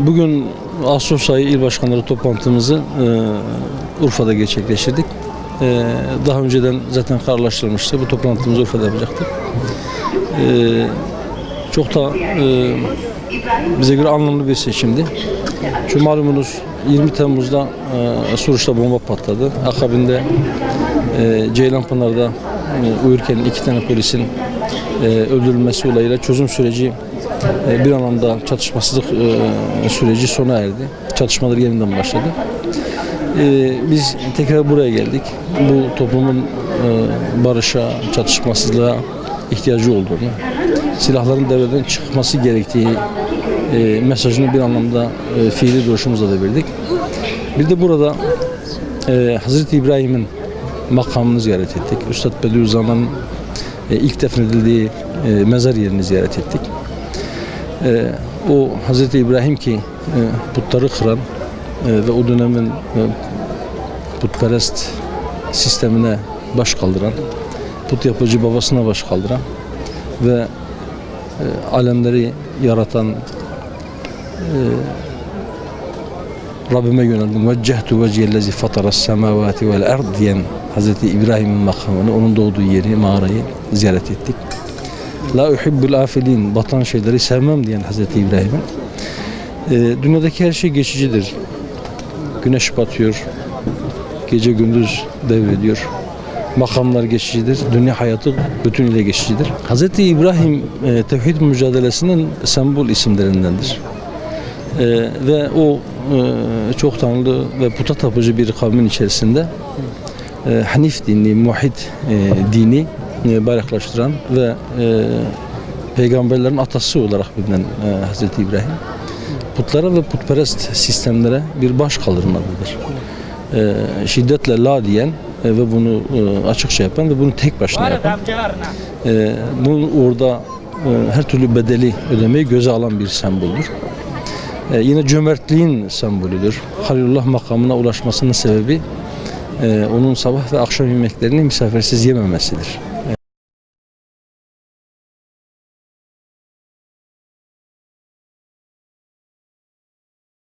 Bugün Ağustos ayı il başkanları toplantımızı Urfa'da gerçekleştirdik. Daha önceden zaten kararlaştırılmıştı. Bu toplantımızı Urfa'da yapacaktık. Çok da bize göre anlamlı bir seçimdi. Çünkü malumunuz 20 Temmuz'da Suruç'ta bomba patladı. Akabinde Ceylanpınar'da uyurken 2 tane polisin öldürülmesi olayıyla çözüm süreci bir anlamda çatışmasızlık süreci sona erdi. Çatışmalar yeniden başladı. Biz tekrar buraya geldik. Bu toplumun barışa, çatışmasızlığa ihtiyacı olduğunu, silahların devreden çıkması gerektiği mesajını bir anlamda fiili duruşumuzla da verdik. Bir de burada Hazreti İbrahim'in makamını ziyaret ettik. Üstad Bediüzzaman'ın ilk defnedildiği mezar yerini ziyaret ettik. O Hazreti İbrahim ki putları kıran ve o dönemin putperest sistemine baş kaldıran, put yapıcı babasına baş kaldıran ve alemleri yaratan Rabbime yöneldim. Veccehtu vecihellezi fataras semavati vel ard diyen Hazreti İbrahim'in makamını, onun doğduğu yeri, mağarayı ziyaret ettik. La uhibbul afilin, batan şeyleri sevmem diyen Hazreti İbrahim'in dünyadaki her şey geçicidir. Güneş batıyor, gece gündüz devrediyor. Makamlar geçicidir, dünya hayatı bütünüyle geçicidir. Hazreti İbrahim tevhid mücadelesinin sembol isimlerindendir. Ve o çok tanrılı ve puta tapıcı bir kavmin içerisinde Hanif dini, Muhid dini bayraklaştıran ve peygamberlerin atası olarak bilinen Hazreti İbrahim putlara ve putperest sistemlere bir baş kaldırmalıdır. Şiddetle la diyen ve bunu açıkça yapan ve bunu tek başına yapan, bunu orada her türlü bedeli ödemeyi göze alan bir semboldür. Yine cömertliğin sembolüdür. Halilullah makamına ulaşmasının sebebi onun sabah ve akşam yemeklerini misafirsiz yememesidir.